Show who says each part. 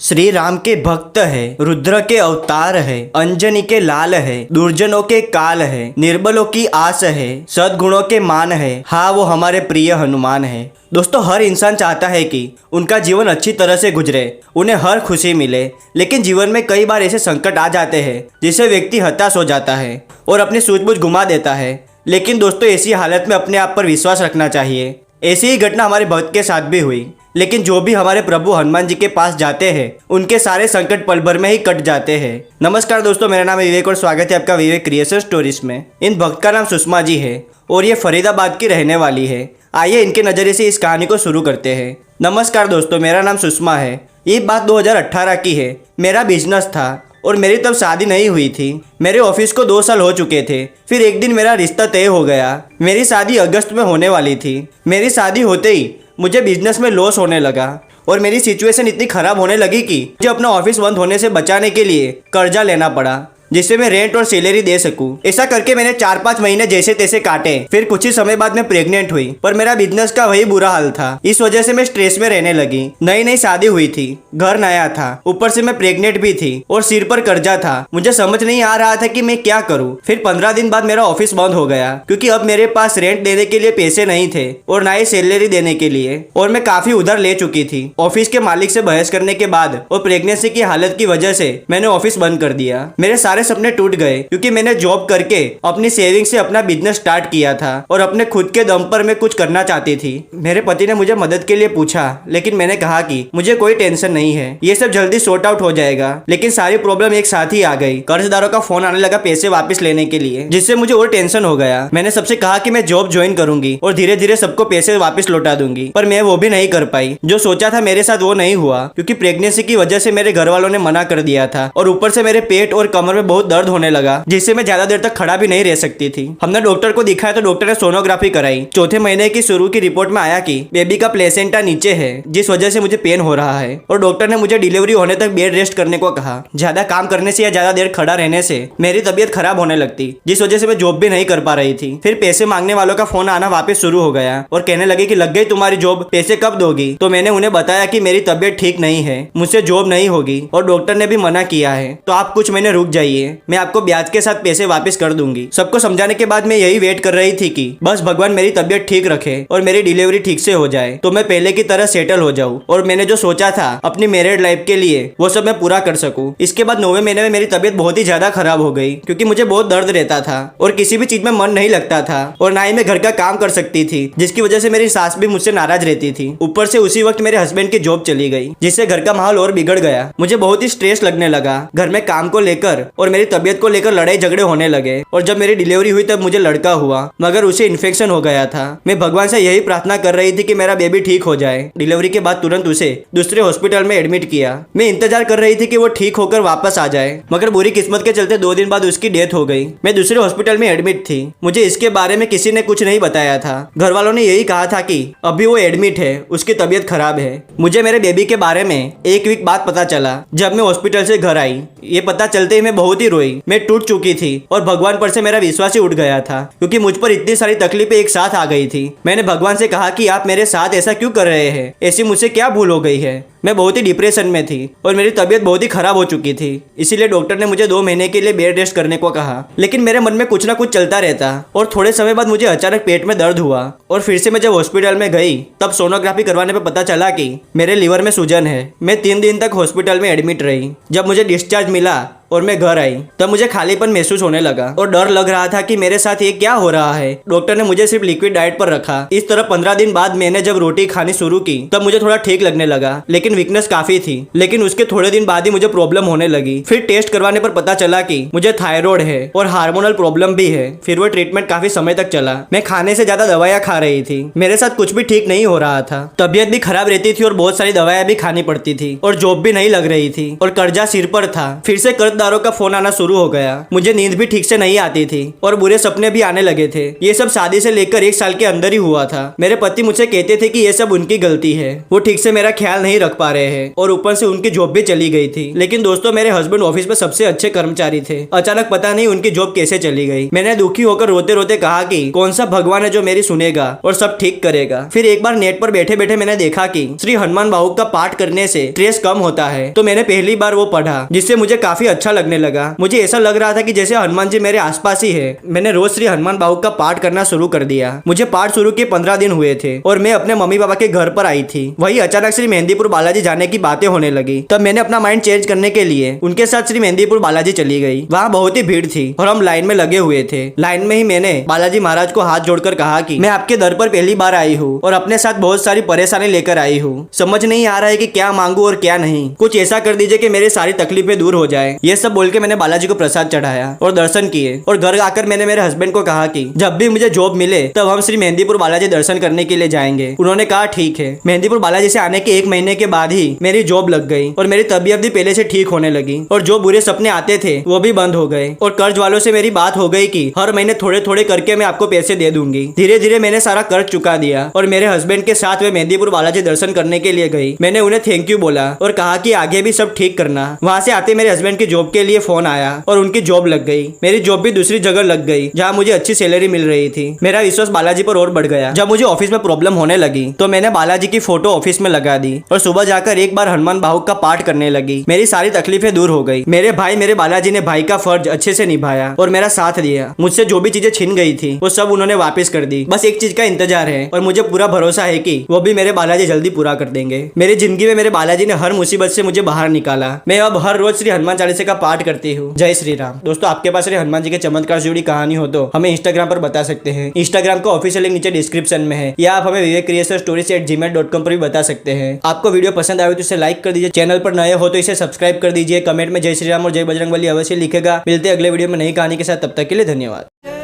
Speaker 1: श्री राम के भक्त है, रुद्र के अवतार है, अंजनी के लाल है, दुर्जनों के काल है, निर्बलों की आस है, सद्गुणों के मान है। हाँ, वो हमारे प्रिय हनुमान है। दोस्तों, हर इंसान चाहता है कि उनका जीवन अच्छी तरह से गुजरे, उन्हें हर खुशी मिले। लेकिन जीवन में कई बार ऐसे संकट आ जाते हैं जिससे व्यक्ति हताश हो जाता है और अपनी सूझबूझ गुमा देता है। लेकिन दोस्तों, ऐसी हालत में अपने आप पर विश्वास रखना चाहिए। ऐसी ही घटना हमारे भक्त के साथ भी हुई। लेकिन जो भी हमारे प्रभु हनुमान जी के पास जाते हैं उनके सारे संकट पल भर में ही कट जाते हैं। नमस्कार दोस्तों, मेरा नाम है विवेक और स्वागत है आपका विवेक क्रिएशन स्टोरीज में। इन भक्त का नाम सुषमा जी है और ये फरीदाबाद की रहने वाली है। आइए इनके नज़रिए से इस कहानी को शुरू करते हैं। नमस्कार दोस्तों, मेरा नाम सुषमा है। ये बात 2018 की है। मेरा बिजनेस था और मेरी तब शादी नहीं हुई थी। मेरे ऑफिस को 2 साल हो चुके थे। फिर एक दिन मेरा रिश्ता तय हो गया। मेरी शादी अगस्त में होने वाली थी। मेरी शादी होते ही मुझे बिजनेस में लॉस होने लगा और मेरी सिचुएशन इतनी खराब होने लगी कि मुझे अपना ऑफिस बंद होने से बचाने के लिए कर्जा लेना पड़ा जिससे मैं रेंट और सैलरी दे सकूं। ऐसा करके मैंने 4-5 महीने जैसे तैसे काटे। फिर कुछ ही समय बाद मैं प्रेग्नेंट हुई, पर मेरा बिजनेस का वही बुरा हाल था। इस वजह से मैं स्ट्रेस में रहने लगी। नई नई शादी हुई थी, घर नया था, ऊपर से मैं प्रेग्नेंट भी थी और सिर पर कर्जा था। मुझे समझ नहीं आ रहा था कि मैं क्या करूँ। फिर 15 दिन बाद मेरा ऑफिस बंद हो गया क्योंकि अब मेरे पास रेंट देने के लिए पैसे नहीं थे और ना ही सैलरी देने के लिए, और मैं काफी उधर ले चुकी थी। ऑफिस के मालिक से बहस करने के बाद और प्रेगनेंसी की हालत की वजह से मैंने ऑफिस बंद कर दिया। मेरे सारे सपने टूट गए क्योंकि मैंने जॉब करके अपनी सेविंग से अपना बिजनेस स्टार्ट किया था और अपने खुद के दम पर मैं कुछ करना चाहती थी। मेरे पति ने मुझे मदद के लिए पूछा, लेकिन मैंने कहा कि मुझे कोई टेंशन नहीं है, ये सब जल्दी सॉर्ट आउट हो जाएगा। लेकिन सारी प्रॉब्लम एक साथ ही आ गई। कर्जदारों का फोन आने लगा पैसे वापस लेने के लिए, जिससे मुझे और टेंशन हो गया। मैंने सबसे कहा कि मैं जॉब ज्वाइन करूंगी और धीरे धीरे सबको पैसे वापस लौटा दूंगी, पर मैं वो भी नहीं कर पाई। जो सोचा था मेरे साथ वो नहीं हुआ क्योंकि प्रेगनेंसी की वजह से मेरे घर वालों ने मना कर दिया था और ऊपर से मेरे पेट और कमर में बहुत दर्द होने लगा जिससे मैं ज्यादा देर तक खड़ा भी नहीं रह सकती थी। हमने डॉक्टर को दिखाया तो डॉक्टर ने सोनोग्राफी कराई। चौथे महीने की शुरू की रिपोर्ट में आया कि बेबी का प्लेसेंटा नीचे है, जिस वजह से मुझे पेन हो रहा है, और डॉक्टर ने मुझे डिलीवरी होने तक बेड रेस्ट करने को कहा। ज्यादा काम करने से या ज्यादा देर खड़ा रहने से मेरी तबीयत खराब होने लगती, जिस वजह से मैं जॉब भी नहीं कर पा रही थी। फिर पैसे मांगने वालों का फोन आना वापस शुरू हो गया और कहने लगे कि लग गई तुम्हारी जॉब, पैसे कब दोगी। तो मैंने उन्हें बताया कि मेरी तबीयत ठीक नहीं है, मुझसे जॉब नहीं होगी और डॉक्टर ने भी मना किया है, तो आप कुछ महीने रुक जाइए, मैं आपको ब्याज के साथ पैसे वापस कर दूंगी। सबको समझाने के बाद मैं यही वेट कर रही थी कि बस भगवान मेरी तबीयत ठीक रखे और मेरी डिलीवरी ठीक से हो जाए तो मैं पहले की तरह सेटल हो जाऊं और मैंने जो सोचा था अपनी मैरिड लाइफ के लिए वो सब मैं पूरा कर सकूं। इसके बाद 9वें महीने में मेरी तबीयत बहुत ही ज्यादा खराब हो गई क्योंकि मुझे बहुत दर्द रहता था और किसी भी चीज में मन नहीं लगता था और ना ही मैं घर का काम कर सकती थी, जिसकी वजह से मेरी सास भी मुझसे नाराज रहती थी। ऊपर से उसी वक्त मेरे हस्बैंड की जॉब चली गई, जिससे घर का माहौल और बिगड़ गया। मुझे बहुत ही स्ट्रेस लगने लगा घर में काम को लेकर और मेरी तबीयत को लेकर लड़ाई झगड़े होने लगे। और जब मेरी डिलीवरी हुई तब मुझे लड़का हुआ, मगर उसे इन्फेक्शन हो गया था। मैं भगवान से यही प्रार्थना कर रही थी कि मेरा बेबी ठीक हो जाए। डिलीवरी के बाद तुरंत उसे दूसरे हॉस्पिटल में एडमिट किया। मैं इंतजार कर रही थी कि वो ठीक होकर वापस आ जाए, मगर बुरी किस्मत के चलते 2 दिन बाद उसकी डेथ हो गई। मैं दूसरे हॉस्पिटल में एडमिट थी। मुझे इसके बारे में किसी ने कुछ नहीं बताया था। घर वालों ने यही कहा था कि अभी वो एडमिट है, उसकी तबीयत खराब है। मुझे मेरे बेबी के बारे में एक वीक बाद पता चला जब मैं हॉस्पिटल से घर आई। ये पता चलते ही मैं बहुत ही रोई। मैं टूट चुकी थी और भगवान पर से मेरा विश्वास ही उठ गया था क्योंकि मुझ पर इतनी सारी तकलीफें एक साथ आ गई थी। मैंने भगवान से कहा कि आप मेरे साथ ऐसा क्यों कर रहे हैं, ऐसी मुझसे क्या भूल हो गई है। मैं बहुत ही डिप्रेशन में थी और मेरी तबीयत बहुत ही खराब हो चुकी थी, इसीलिए डॉक्टर ने मुझे 2 महीने के लिए बेड रेस्ट करने को कहा। लेकिन मेरे मन में कुछ ना कुछ चलता रहता और थोड़े समय बाद मुझे अचानक पेट में दर्द हुआ और फिर से मैं जब हॉस्पिटल में गई तब सोनोग्राफी करवाने पर पता चला कि मेरे लीवर में सूजन है। मैं 3 दिन तक हॉस्पिटल में एडमिट रही। जब मुझे डिस्चार्ज मिला और मैं घर आई तब मुझे खालीपन महसूस होने लगा और डर लग रहा था कि मेरे साथ ये क्या हो रहा है। डॉक्टर ने मुझे सिर्फ लिक्विड डाइट पर रखा। इस तरह 15 दिन बाद मैंने जब रोटी खानी शुरू की तब मुझे थोड़ा ठीक लगने लगा, लेकिन वीकनेस काफी थी। लेकिन उसके थोड़े दिन बाद ही मुझे प्रॉब्लम होने लगी। फिर टेस्ट करवाने पर पता चला कि मुझे थायराइड है और हार्मोनल प्रॉब्लम भी है। फिर वो ट्रीटमेंट काफी समय तक चला। मैं खाने से ज्यादा दवाइयाँ खा रही थी। मेरे साथ कुछ भी ठीक नहीं हो रहा था। तबीयत भी खराब रहती थी और बहुत सारी दवाइयाँ भी खानी पड़ती थी और जॉब भी नहीं लग रही थी और कर्जा सिर पर था। फिर से कर्जदारों का फोन आना शुरू हो गया। मुझे नींद भी ठीक से नहीं आती थी और बुरे सपने भी आने लगे थे। ये सब शादी से लेकर 1 साल के अंदर ही हुआ था। मेरे पति मुझसे कहते थे कि ये सब उनकी गलती है, वो ठीक से मेरा ख्याल नहीं रख रख पा रहे हैं और ऊपर से उनकी जॉब भी चली गई थी। लेकिन दोस्तों मेरे हस्बैंड ऑफिस में सबसे अच्छे कर्मचारी थे, अचानक पता नहीं उनकी जॉब कैसे चली गई। मैंने दुखी होकर रोते रोते कहा कि कौन सा भगवान है जो मेरी सुनेगा और सब ठीक करेगा। फिर एक बार नेट पर बैठे बैठे मैंने देखा कि श्री हनुमान भावुक का पाठ करने से स्ट्रेस कम होता है, तो मैंने पहली बार वो पढ़ा, जिससे मुझे काफी अच्छा लगने लगा। मुझे ऐसा लग रहा था कि जैसे हनुमान जी मेरे आसपास ही है। मैंने रोज श्री हनुमान भावुक का पाठ करना शुरू कर दिया। मुझे पाठ शुरू किए 15 दिन हुए थे और मैं अपने मम्मी पापा के घर पर आई थी। वही अचानक श्री मेहंदीपुर बालाजी जाने की बातें होने लगी। तब मैंने अपना माइंड चेंज करने के लिए उनके साथ श्री मेहंदीपुर बालाजी चली गई। वहाँ बहुत ही भीड़ थी और हम लाइन में लगे हुए थे। लाइन में ही मैंने बालाजी महाराज को हाथ जोड़कर कहा कि मैं आपके दर पर पहली बार आई हूँ और अपने साथ बहुत सारी परेशानी लेकर आई हूँ। समझ नहीं आ रहा है कि क्या मांगू और क्या नहीं। कुछ ऐसा कर दीजिए कि मेरी सारी तकलीफें दूर हो जाए। ये सब बोल के मैंने बालाजी को प्रसाद चढ़ाया और दर्शन किए और घर आकर मैंने मेरे हस्बैंड को कहा कि जब भी मुझे जॉब मिले तब हम श्री मेहंदीपुर बालाजी दर्शन करने के लिए जाएंगे। उन्होंने कहा ठीक है। मेहंदीपुर बालाजी से आने के 1 महीने के बाद ही मेरी जॉब लग गई और मेरी तबीयत भी पहले से ठीक होने लगी और जो बुरे सपने आते थे वो भी बंद हो गए और कर्ज वालों से मेरी बात हो गई कि हर महीने थोड़े थोड़े करके मैं आपको पैसे दे दूंगी। धीरे धीरे मैंने सारा कर्ज चुका दिया और मेरे हस्बैंड के साथ वे मेहंदीपुर बालाजी दर्शन करने के लिए गई। मैंने उन्हें थैंक यू बोला और कहा कि आगे भी सब ठीक करना। वहाँ से आते मेरे हस्बैंड की जॉब के लिए फोन आया और उनकी जॉब लग गई। मेरी जॉब भी दूसरी जगह लग गई जहाँ मुझे अच्छी सैलरी मिल रही थी। मेरा विश्वास बालाजी पर और बढ़ गया। जब मुझे ऑफिस में प्रॉब्लम होने लगी तो मैंने बालाजी की फोटो ऑफिस में लगा दी और सुबह जाकर एक बार हनुमान भावुक का पाठ करने लगी। मेरी सारी तकलीफें दूर हो गई। मेरे भाई मेरे बालाजी ने भाई का फर्ज अच्छे से निभाया और मेरा साथ दिया। मुझसे जो भी चीजें छीन गई थी वो सब उन्होंने वापस कर दी। बस एक चीज का इंतजार है और मुझे पूरा भरोसा है कि वो भी मेरे बालाजी जल्दी पूरा कर देंगे। मेरी जिंदगी में मेरे बालाजी ने हर मुसीबत से मुझे बाहर निकाला। मैं अब हर रोज श्री हनुमान चालीसा का पाठ करती हूँ। जय श्री राम। दोस्तों आपके पास श्री हनुमान जी के चमत्कार से जुड़ी कहानी हो तो हमें इंस्टाग्राम पर बता सकते हैं। इंस्टाग्राम का ऑफिशियल लिंक नीचे डिस्क्रिप्शन में है या आप हमें vivekcreationstories@gmail.com पर भी बता सकते हैं। आपको वीडियो पसंद आए तो इसे लाइक कर दीजिए। चैनल पर नए हो तो इसे सब्सक्राइब कर दीजिए। कमेंट में जय श्री राम और जय बजरंगबली अवश्य लिखेगा। मिलते हैं अगले वीडियो में नई कहानी के साथ। तब तक के लिए धन्यवाद।